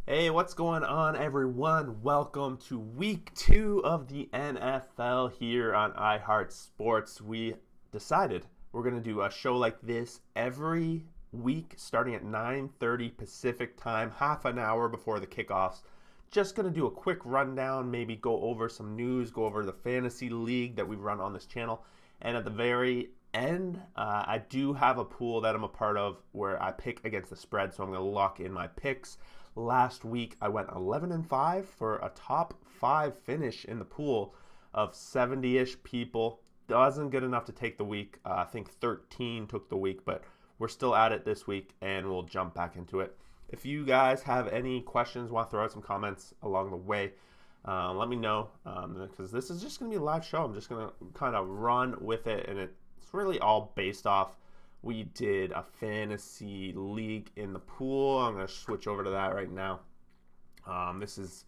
Hey, what's going on, everyone? Welcome to week 2 of the NFL here on iHeart Sports. We decided we're going to do a show like this every week starting at 9:30 Pacific time, half an hour before the kickoffs. Just going to do a quick rundown, maybe go over some news, go over the fantasy league that we run on this channel. And at the very end, I do have a pool that I'm a part of where I pick against the spread, so I'm going to lock in my picks. Last week, I went 11-5 for a top 5 finish in the pool of 70-ish people. Wasn't good enough to take the week. I think 13 took the week, but we're still at it this week, and we'll jump back into it. If you guys have any questions, want to throw out some comments along the way, let me know, because this is just going to be a live show. I'm just going to kind of run with it, and it's really all based off. We did a fantasy league in the pool. I'm going to switch over to that right now. This is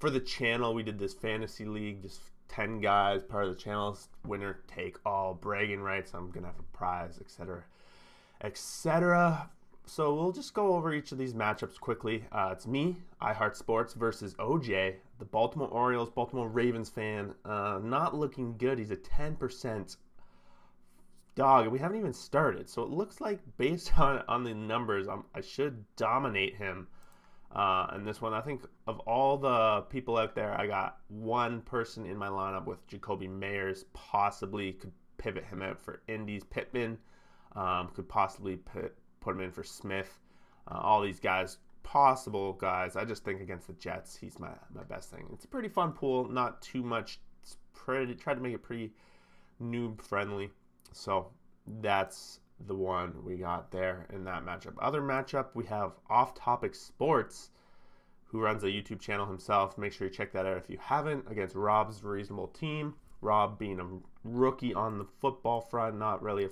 for the channel. We did this fantasy league, just 10 guys, part of the channel's winner take all bragging rights. I'm going to have a prize, etc., etc. So we'll just go over each of these matchups quickly. It's me, iHeart Sports, versus OJ, the Baltimore Orioles, Baltimore Ravens fan. Not looking good. He's a 10% dog, and we haven't even started. So it looks like, based on the numbers, I should dominate him in this one. I think of all the people out there, I got one person in my lineup with Jacoby Meyers. Possibly could pivot him out for Indy's Pittman. Could possibly put him in for Smith. All these guys, possible guys. I just think against the Jets, he's my best thing. It's a pretty fun pool. Not too much. Tried to make it pretty noob friendly. So that's the one we got there in that matchup. Other matchup, we have Off Topic Sports, who runs a YouTube channel himself. Make sure you check that out if you haven't, against Rob's Reasonable Team. Rob being a rookie on the football front, not really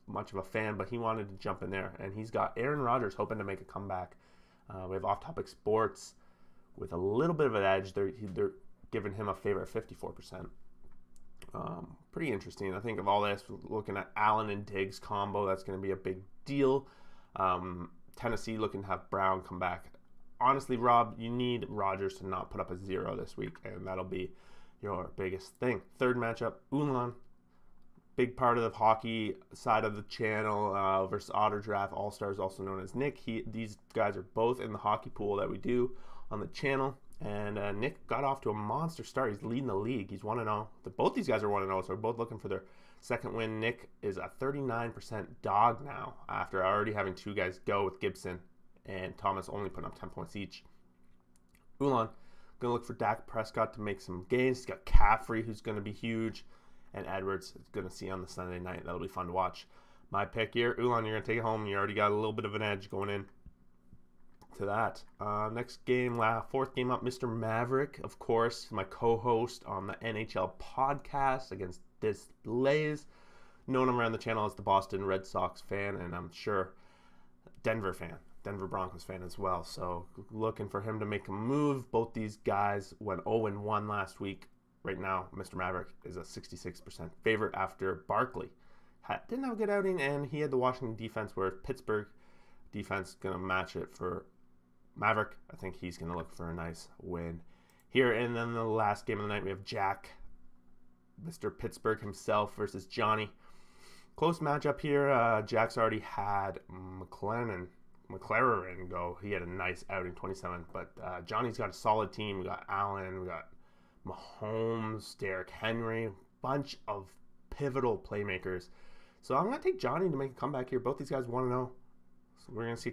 much of a fan, but he wanted to jump in there. And he's got Aaron Rodgers hoping to make a comeback. We have Off Topic Sports with a little bit of an edge. They're giving him a favorite 54%. Pretty interesting. I think of all this, looking at Allen and Diggs combo, that's going to be a big deal. Tennessee looking to have Brown come back. Honestly, Rob, you need Rodgers to not put up a 0 this week, and that'll be your biggest thing. Third matchup, Ulan, big part of the hockey side of the channel, versus Otter Draft All-Stars, also known as Nick. These guys are both in the hockey pool that we do on the channel. And Nick got off to a monster start. He's leading the league. He's 1-0. Both these guys are 1-0, so we're both looking for their second win. Nick is a 39% dog now after already having two guys go with Gibson and Thomas only putting up 10 points each. Ulan, going to look for Dak Prescott to make some gains. He's got Caffrey, who's going to be huge, and Edwards is going to see on the Sunday night. That'll be fun to watch. My pick here, Ulan, you're going to take it home. You already got a little bit of an edge going in to that. Next game, fourth game up, Mr. Maverick, of course, my co-host on the NHL podcast against This Blaze. Known him around the channel as the Boston Red Sox fan, and I'm sure Denver Broncos fan as well. So looking for him to make a move. Both these guys went 0-1 last week. Right now, Mr. Maverick is a 66% favorite after Barkley didn't have a good outing, and he had the Washington defense, where Pittsburgh defense going to match it for Maverick. I think he's going to look for a nice win here. And then the last game of the night, we have Jack, Mr. Pittsburgh himself, versus Johnny. Close matchup here. Jack's already had McLaren go. He had a nice outing, 27. But Johnny's got a solid team. We got Allen, we got Mahomes, Derrick Henry, bunch of pivotal playmakers. So I'm going to take Johnny to make a comeback here. Both these guys 1-0. So we're going to see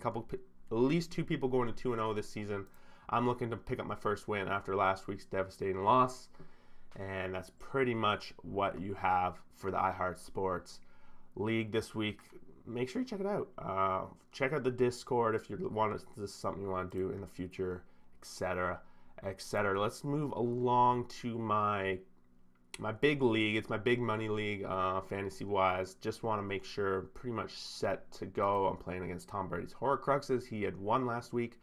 at least two people going to 2-0 this season. I'm looking to pick up my first win after last week's devastating loss. And that's pretty much what you have for the iHeart Sports League this week. Make sure you check it out. Check out the Discord if this is something you want to do in the future, etc., etc. Let's move along to my big league. It's my big money league, fantasy-wise. Just want to make sure pretty much set to go. I'm playing against Tom Brady's Horcruxes. He had won last week.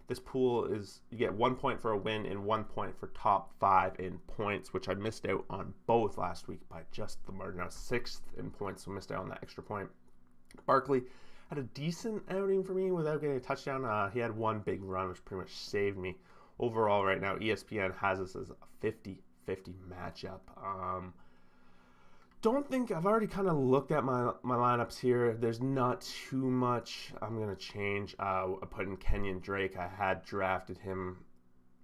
This pool is, you get 1 point for a win and 1 point for top 5 in points, which I missed out on both last week by just the margin. I was 6th in points, so missed out on that extra point. Barkley had a decent outing for me without getting a touchdown. He had one big run, which pretty much saved me. Overall, right now, ESPN has us as a 50-50 matchup. Don't think I've already kind of looked at my lineups here. There's not too much I'm going to change. I put in Kenyon Drake. I had drafted him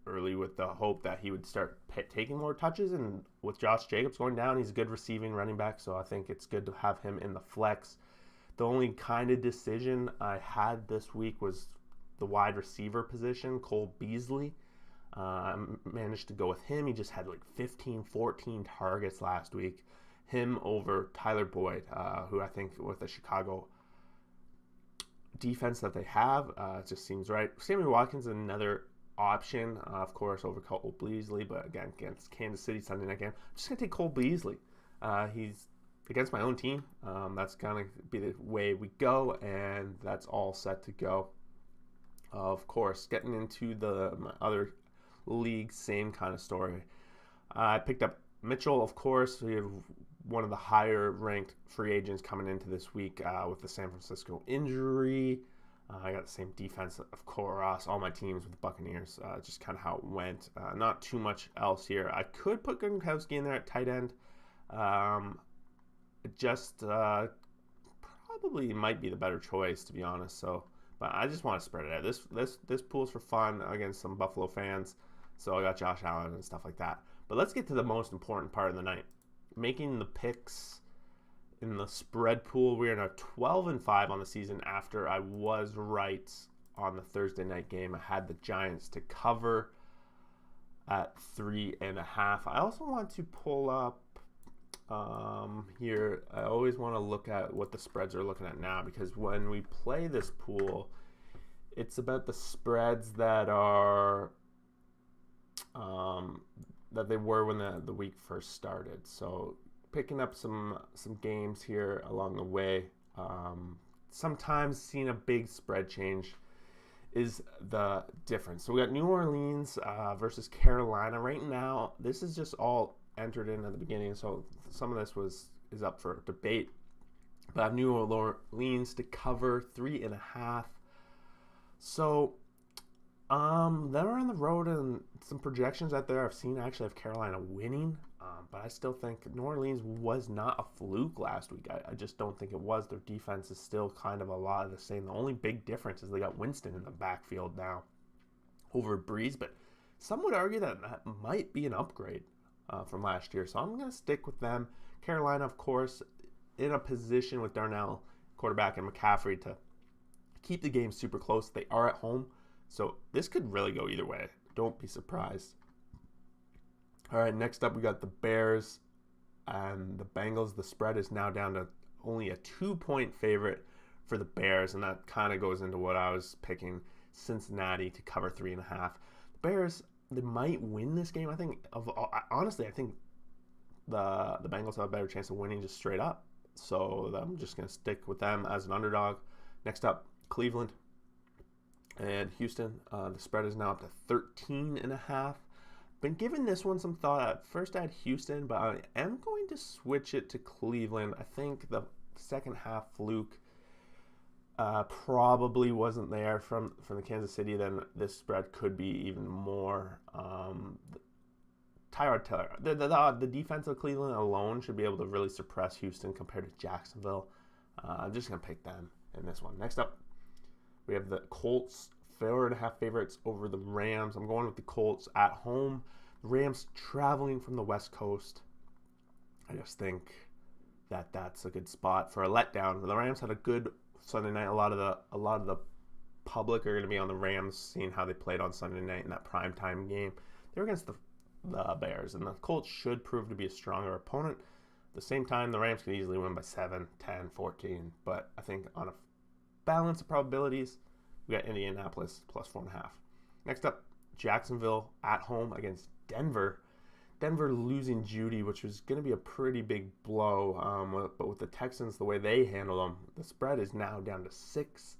early with the hope that he would start taking more touches, and with Josh Jacobs going down, he's a good receiving running back, so I think it's good to have him in the flex. The only kind of decision I had this week was the wide receiver position, Cole Beasley. I managed to go with him. He just had like 15, 14 targets last week. Him over Tyler Boyd, who I think with the Chicago defense that they have, just seems right. Sammy Watkins, another option, of course, over Cole Beasley, but again, against Kansas City Sunday night game, I'm just going to take Cole Beasley. He's against my own team. That's going to be the way we go, and that's all set to go. Of course, getting into my other league, same kind of story. I picked up Mitchell, of course. We have one of the higher ranked free agents coming into this week with the San Francisco injury. I got the same defense, of course, all my teams with the Buccaneers, just kind of how it went. Not too much else here. I could put Gronkowski in there at tight end. Probably might be the better choice, to be honest. But I just want to spread it out. This pool's for fun against some Buffalo fans. So I got Josh Allen and stuff like that. But let's get to the most important part of the night. Making the picks in the spread pool. We are now 12-5 on the season after I was right on the Thursday night game. I had the Giants to cover at 3.5. I also want to pull up here. I always want to look at what the spreads are looking at now, because when we play this pool, it's about the spreads that are that they were when the week first started. So picking up some games here along the way. Sometimes seeing a big spread change is the difference. So we got New Orleans versus Carolina. Right now, this is just all entered in at the beginning, so some of this is up for debate. But I have New Orleans to cover 3.5. So they're on the road, and some projections out there I've seen actually have Carolina winning. But I still think New Orleans was not a fluke last week. I just don't think it was. Their defense is still kind of a lot of the same. The only big difference is they got Winston in the backfield now over Breeze. But some would argue that might be an upgrade from last year. So I'm going to stick with them. Carolina, of course, in a position with Darnell, quarterback, and McCaffrey to keep the game super close. They are at home. So this could really go either way. Don't be surprised. All right, next up we got the Bears and the Bengals. The spread is now down to only a 2-point favorite for the Bears, and that kind of goes into what I was picking, Cincinnati to cover 3.5. The Bears, they might win this game. I think the Bengals have a better chance of winning just straight up. So I'm just going to stick with them as an underdog. Next up, Cleveland and Houston. The spread is now up to 13.5. Been giving this one some thought. At first I had Houston, but I am going to switch it to Cleveland. I think the second half fluke probably wasn't there from the Kansas City. Then this spread could be even more. Tyrod Taylor, the defense of Cleveland alone should be able to really suppress Houston compared to Jacksonville. I'm just going to pick them in this one. Next up, we have the Colts, 4.5 favorites over the Rams. I'm going with the Colts at home. The Rams traveling from the West Coast. I just think that's a good spot for a letdown. The Rams had a good Sunday night. A lot of the public are going to be on the Rams, seeing how they played on Sunday night in that primetime game. They were against the Bears, and the Colts should prove to be a stronger opponent. At the same time, the Rams can easily win by 7, 10, 14. But I think on a balance of probabilities, we got Indianapolis plus 4.5. Next up, Jacksonville at home against Denver. Denver losing Judy, which was going to be a pretty big blow. But with the Texans, the way they handle them, the spread is now down to 6.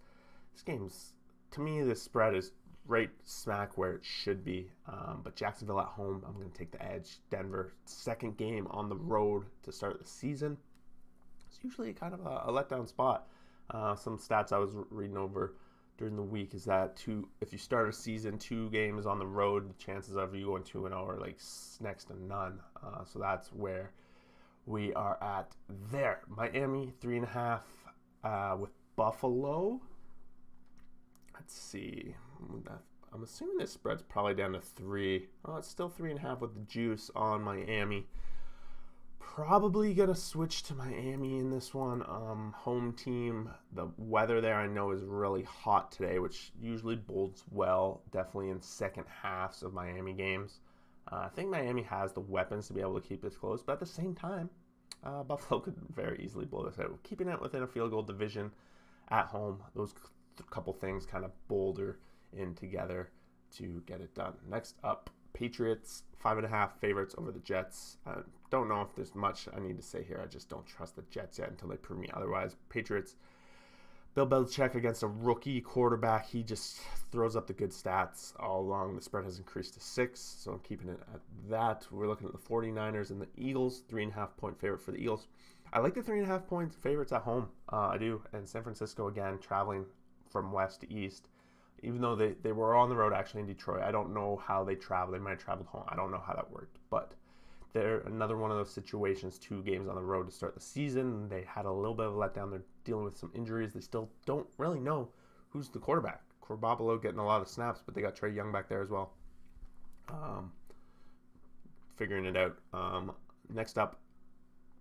This game's, to me, this spread is right smack where it should be. But Jacksonville at home, I'm going to take the edge. Denver, second game on the road to start the season. It's usually kind of a letdown spot. Some stats I was reading over during the week is that if you start a season 2 games on the road, the chances of you going 2-0 are like next to none. So that's where we are at there. Miami 3.5 with Buffalo. Let's see. I'm assuming this spread's probably down to 3. Oh, it's still 3.5 with the juice on Miami. Probably gonna switch to Miami in this one. Home team. The weather there I know is really hot today, which usually bodes well. Definitely in second halves of Miami games. I think Miami has the weapons to be able to keep this close, but at the same time, Buffalo could very easily blow this out. Keeping it within a field goal division at home, those couple things kind of boulder in together to get it done. Next up, Patriots 5.5 favorites over the Jets. I don't know if there's much I need to say here. I just don't trust the Jets yet until they prove me otherwise. Patriots, Bill Belichick against a rookie quarterback. He just throws up the good stats all along. The spread has increased to 6, so I'm keeping it at that. We're looking at the 49ers and the Eagles, 3.5 point favorite for the Eagles. I like the 3.5 point favorites at home. I do. And San Francisco, again, traveling from west to east. Even though they were on the road actually in Detroit. I don't know how they traveled. They might have traveled home. I don't know how that worked. But they're another one of those situations, 2 games on the road to start the season. They had a little bit of a letdown. They're dealing with some injuries. They still don't really know who's the quarterback. Corbabolo getting a lot of snaps, but they got Trey Young back there as well. Figuring it out. Next up,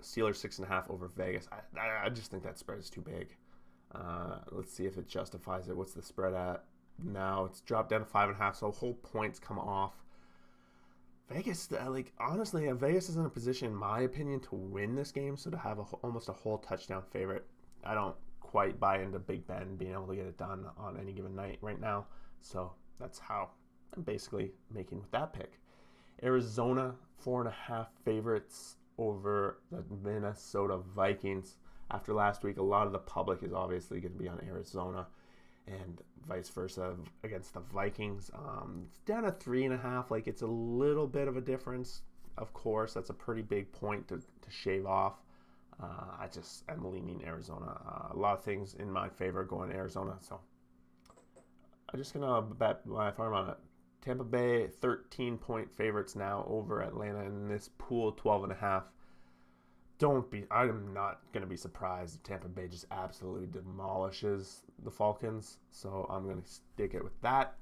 Steelers 6.5 over Vegas. I just think that spread is too big. Let's see if it justifies it. What's the spread at? Now it's dropped down to 5.5, so whole points come off. Vegas, honestly, Vegas is in a position, in my opinion, to win this game. So to have almost a whole touchdown favorite, I don't quite buy into Big Ben being able to get it done on any given night right now. So that's how I'm basically making with that pick. Arizona 4.5 favorites over the Minnesota Vikings. After last week, a lot of the public is obviously going to be on Arizona, and vice versa against the Vikings. It's down to 3.5. Like, it's a little bit of a difference. Of course, that's a pretty big point to shave off. I'm leaning Arizona. A lot of things in my favor going Arizona, so I'm just gonna bet my farm on it. Tampa Bay 13-point favorites now over Atlanta in this pool, 12.5. I'm not going to be surprised if Tampa Bay just absolutely demolishes the Falcons. So I'm going to stick it with that.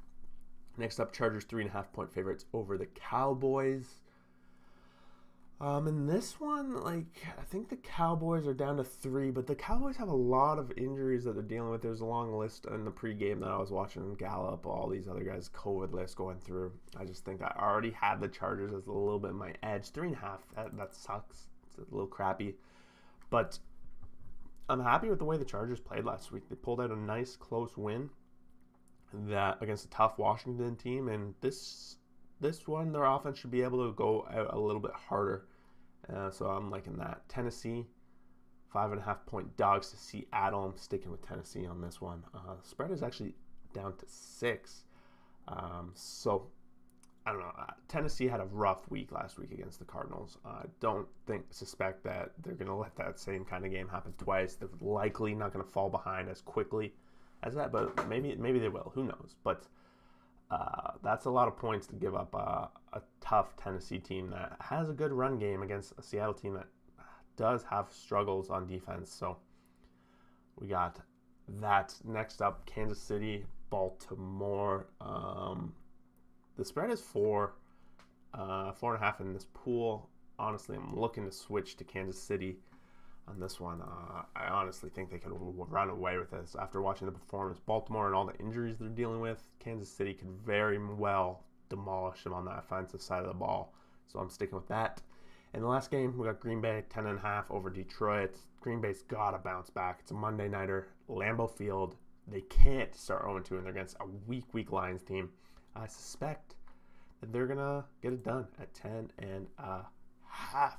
Next up, Chargers 3.5 point favorites over the Cowboys. In this one, I think the Cowboys are down to 3, but the Cowboys have a lot of injuries that they're dealing with. There's a long list in the pregame that I was watching, Gallup, all these other guys' COVID list going through. I just think I already had the Chargers as a little bit my edge. 3.5, that sucks. It's a little crappy, but I'm happy with the way the Chargers played last week. They pulled out a nice close win that against a tough Washington team, and this one their offense should be able to go out a little bit harder. So I'm liking that. Tennessee 5.5 point dogs to Seattle. I'm sticking with Tennessee on this one. The spread is actually down to 6. So I don't know. Tennessee had a rough week last week against the Cardinals. Don't suspect that they're going to let that same kind of game happen twice. They're likely not going to fall behind as quickly as that, but maybe they will. Who knows? But that's a lot of points to give up a tough Tennessee team that has a good run game against a Seattle team that does have struggles on defense. So we got that. Next up, Kansas City, Baltimore. The spread is 4.5 in this pool. Honestly, I'm looking to switch to Kansas City on this one. I honestly think they could run away with this after watching the performance. Baltimore and all the injuries they're dealing with, Kansas City could very well demolish them on the offensive side of the ball. So I'm sticking with that. In the last game, we got Green Bay 10.5 over Detroit. Green Bay's got to bounce back. It's a Monday nighter, Lambeau Field. They can't start 0-2, and they're against a weak Lions team. I suspect that they're going to get it done at 10.5.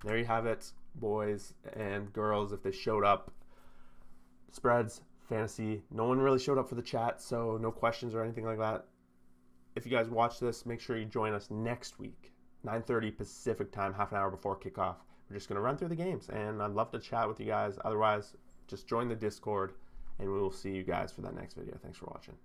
There you have it, boys and girls, if they showed up. Spreads, fantasy. No one really showed up for the chat, so no questions or anything like that. If you guys watch this, make sure you join us next week, 9:30 Pacific time, half an hour before kickoff. We're just going to run through the games, and I'd love to chat with you guys. Otherwise, just join the Discord, and we will see you guys for that next video. Thanks for watching.